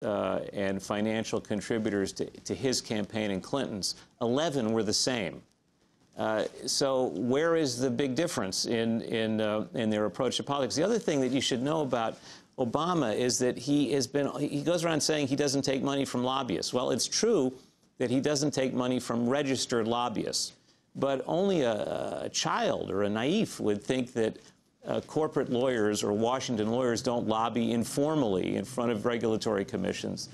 and financial contributors to his campaign and Clinton's, 11 were the same. So where is the big difference in their approach to politics? The other thing that you should know about Obama is that he goes around saying he doesn't take money from lobbyists. Well, it's true that he doesn't take money from registered lobbyists, but only a child or a naïf would think that corporate lawyers or Washington lawyers don't lobby informally in front of regulatory commissions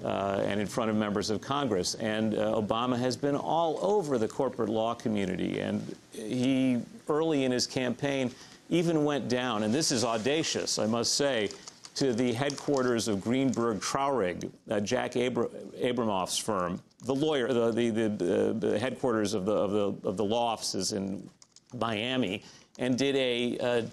and in front of members of Congress. And Obama has been all over the corporate law community. And he, early in his campaign, even went down, and this is audacious, I must say, to the headquarters of Greenberg Traurig, Jack Abramoff's firm, the lawyer, the headquarters of the law offices in Miami, and did a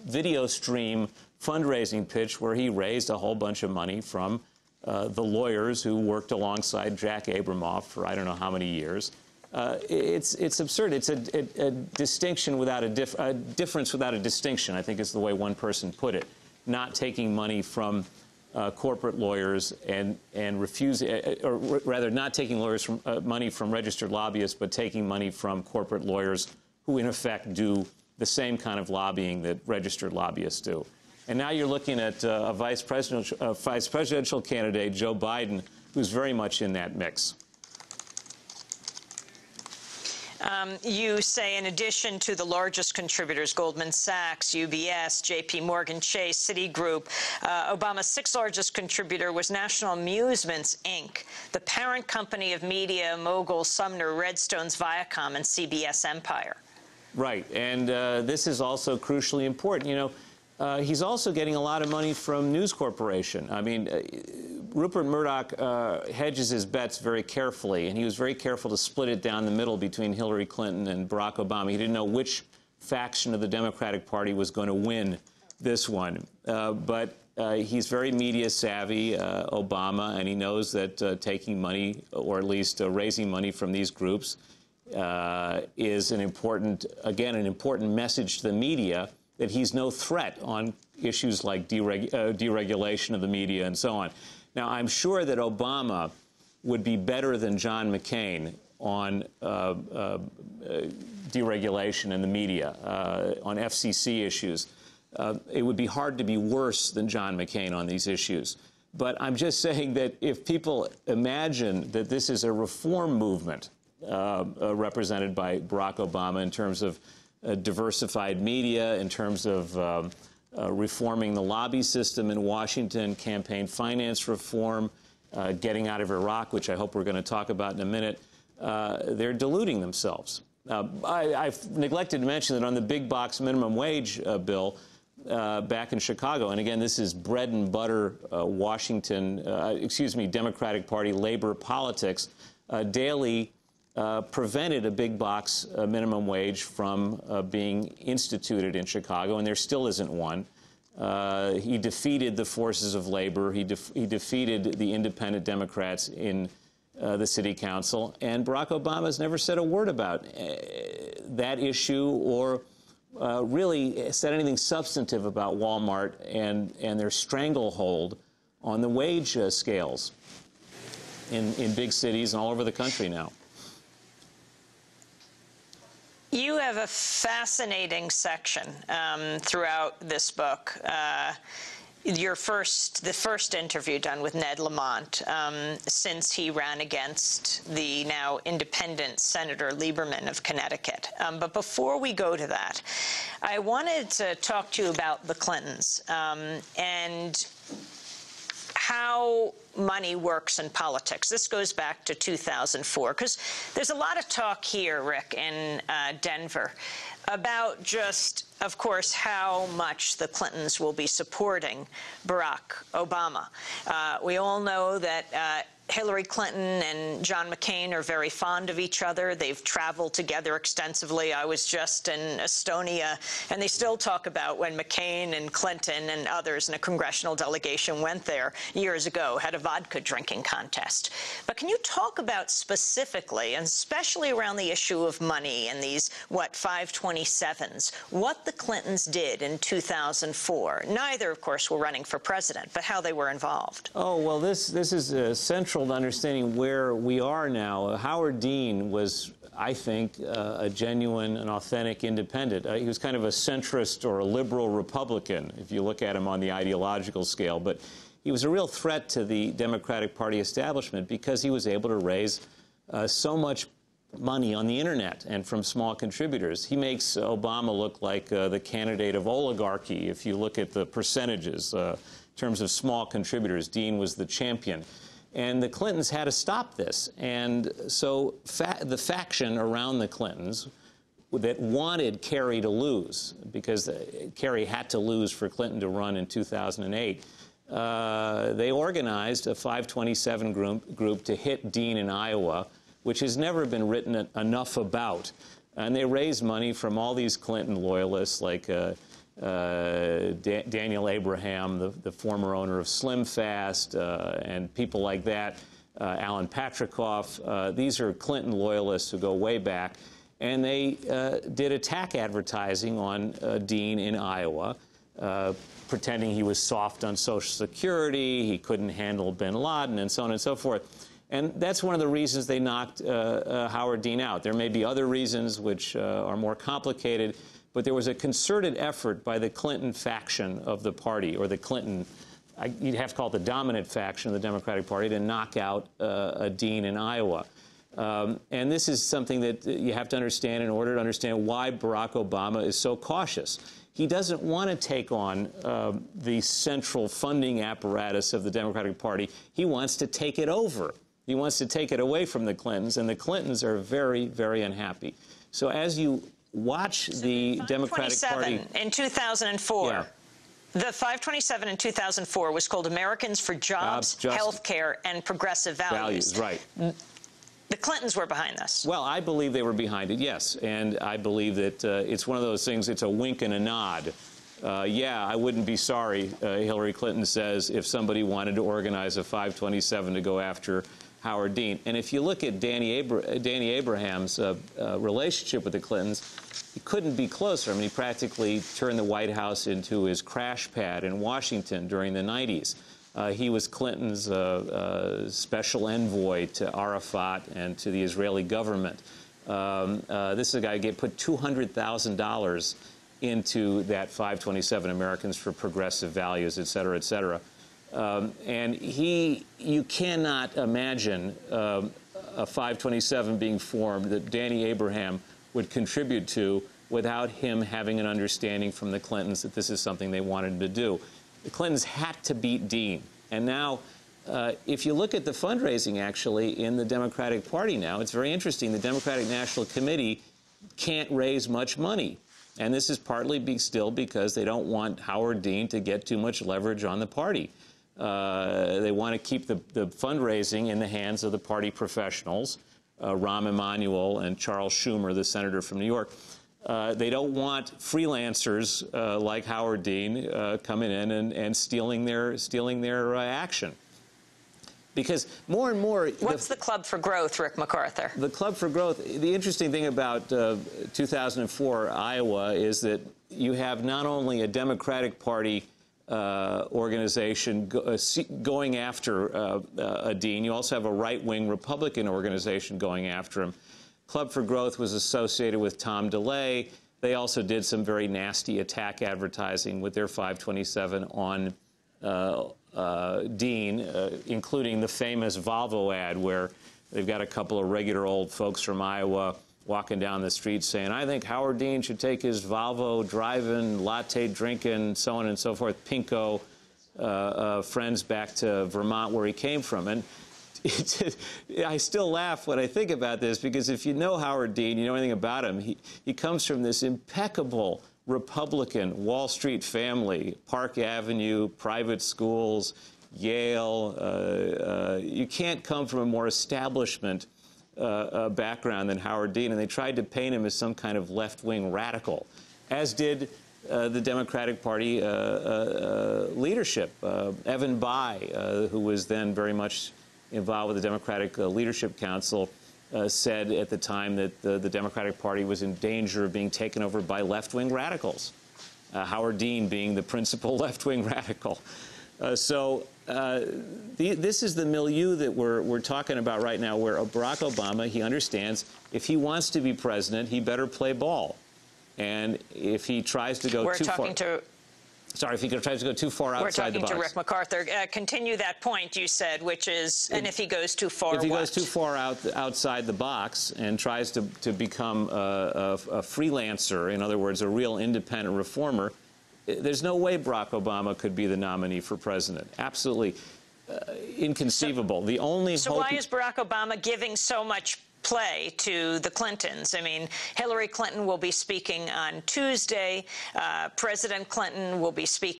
video stream fundraising pitch where he raised a whole bunch of money from the lawyers who worked alongside Jack Abramoff for I don't know how many years. It's absurd. It's a distinction without a difference without a distinction, I think is the way one person put it. Not taking money from corporate lawyers and refusing, or rather not taking money from registered lobbyists, but taking money from corporate lawyers who in effect do the same kind of lobbying that registered lobbyists do. And now you're looking at a vice presidential candidate, Joe Biden, who's very much in that mix. You say, in addition to the largest contributors, Goldman Sachs, UBS, JP Morgan Chase, Citigroup, Obama's sixth largest contributor was National Amusements, Inc., the parent company of media mogul Sumner Redstone's Viacom and CBS Empire. Right. And this is also crucially important. You know, he's also getting a lot of money from News Corporation. I mean, Rupert Murdoch hedges his bets very carefully, and he was very careful to split it down the middle between Hillary Clinton and Barack Obama. He didn't know which faction of the Democratic Party was going to win this one. But he's very media savvy, Obama, and he knows that taking money, or at least raising money from these groups, is an important message to the media that he's no threat on issues like deregulation of the media and so on. Now, I'm sure that Obama would be better than John McCain on deregulation in the media, on FCC issues. It would be hard to be worse than John McCain on these issues. But I'm just saying that if people imagine that this is a reform movement represented by Barack Obama in terms of diversified media, in terms of reforming the lobby system in Washington, campaign finance reform, getting out of Iraq, which I hope we're going to talk about in a minute, they're deluding themselves. I've neglected to mention that on the big box minimum wage bill back in Chicago, and again, this is bread and butter Democratic Party labor politics, Daley prevented a big box minimum wage from being instituted in Chicago, and there still isn't one. He defeated the forces of labor. He defeated the independent Democrats in the city council, and Barack Obama has never said a word about that issue or really said anything substantive about Walmart and their stranglehold on the wage scales in big cities and all over the country now. You have a fascinating section throughout this book. The first interview done with Ned Lamont since he ran against the now independent Senator Lieberman of Connecticut. But before we go to that, I wanted to talk to you about the Clintons and how money works in politics. This goes back to 2004, because there's a lot of talk here, Rick, in Denver about just, of course, how much the Clintons will be supporting Barack Obama. We all know that Hillary Clinton and John McCain are very fond of each other. They've traveled together extensively. I was just in Estonia, and they still talk about when McCain and Clinton and others in a congressional delegation went there years ago, had a vodka drinking contest. But can you talk about specifically, and especially around the issue of money and these, 527s, what the Clintons did in 2004? Neither, of course, were running for president, but how they were involved. Oh, well, this is central to understanding where we are now. Howard Dean was, I think, a genuine and authentic independent. He was kind of a centrist or a liberal Republican, if you look at him on the ideological scale. But he was a real threat to the Democratic Party establishment because he was able to raise so much money on the internet and from small contributors. He makes Obama look like the candidate of oligarchy if you look at the percentages. In terms of small contributors, Dean was the champion. And the Clintons had to stop this. And so the faction around the Clintons that wanted Kerry to lose, because Kerry had to lose for Clinton to run in 2008, they organized a 527 group to hit Dean in Iowa, which has never been written enough about. And they raised money from all these Clinton loyalists like Daniel Abraham, the former owner of Slim Fast, and people like that, Alan Patrikoff. These are Clinton loyalists who go way back. And they did attack advertising on Dean in Iowa, pretending he was soft on Social Security, he couldn't handle bin Laden, and so on and so forth. And that's one of the reasons they knocked Howard Dean out. There may be other reasons which are more complicated, but there was a concerted effort by the Clinton faction of the party, or the Clinton, you'd have to call it the dominant faction of the Democratic Party, to knock out Dean in Iowa. And this is something that you have to understand in order to understand why Barack Obama is so cautious. He doesn't want to take on the central funding apparatus of the Democratic Party. He wants to take it over. He wants to take it away from the Clintons, and the Clintons are very, very unhappy. So as you watch the Democratic Party in 2004. Yeah. The 527 in 2004 was called Americans for Jobs, Health Care, and Progressive Values. Right. The Clintons were behind this. Well, I believe they were behind it, yes. And I believe that it's one of those things, it's a wink and a nod. Yeah, I wouldn't be sorry, Hillary Clinton says, if somebody wanted to organize a 527 to go after Howard Dean. And if you look at Danny Abraham's relationship with the Clintons, he couldn't be closer. I mean, he practically turned the White House into his crash pad in Washington during the 90s. He was Clinton's special envoy to Arafat and to the Israeli government. This is a guy who put $200,000 into that 527, Americans for Progressive Values, et cetera, et cetera. And you cannot imagine a 527 being formed that Danny Abraham would contribute to without him having an understanding from the Clintons that this is something they wanted him to do. The Clintons had to beat Dean. And now, if you look at the fundraising, actually, in the Democratic Party now, it's very interesting. The Democratic National Committee can't raise much money. And this is partly still because they don't want Howard Dean to get too much leverage on the party. They want to keep the fundraising in the hands of the party professionals, Rahm Emanuel and Charles Schumer, the senator from New York. They don't want freelancers like Howard Dean coming in and stealing their action. Because more and more... What's the Club for Growth, Rick MacArthur? The Club for Growth, the interesting thing about 2004 Iowa is that you have not only a Democratic Party organization going after Dean, you also have a right-wing Republican organization going after him. Club for Growth was associated with Tom DeLay. They also did some very nasty attack advertising with their 527 on Dean, including the famous Volvo ad where they've got a couple of regular old folks from Iowa walking down the street saying, I think Howard Dean should take his Volvo driving, latte drinking, so on and so forth, Pinko friends back to Vermont where he came from. And I still laugh when I think about this, because if you know Howard Dean, you know anything about him, he comes from this impeccable Republican Wall Street family, Park Avenue, private schools. Yale. You can't come from a more establishment background than Howard Dean, and they tried to paint him as some kind of left-wing radical, as did the Democratic Party leadership. Evan Bayh, who was then very much involved with the Democratic Leadership Council, said at the time that the Democratic Party was in danger of being taken over by left-wing radicals, Howard Dean being the principal left-wing radical. This is the milieu that we're talking about right now, where Barack Obama, he understands if he wants to be president, he better play ball. And if he tries to go too far... if he tries to go too far outside the box. We're talking to Rick MacArthur. Continue that point you said, which is, and if he goes too far, if he goes too far outside the box and tries to become a freelancer, in other words, a real independent reformer, there's no way Barack Obama could be the nominee for president. Absolutely inconceivable. The only So why is Barack Obama giving so much play to the Clintons? I mean, Hillary Clinton will be speaking on Tuesday. President Clinton will be speaking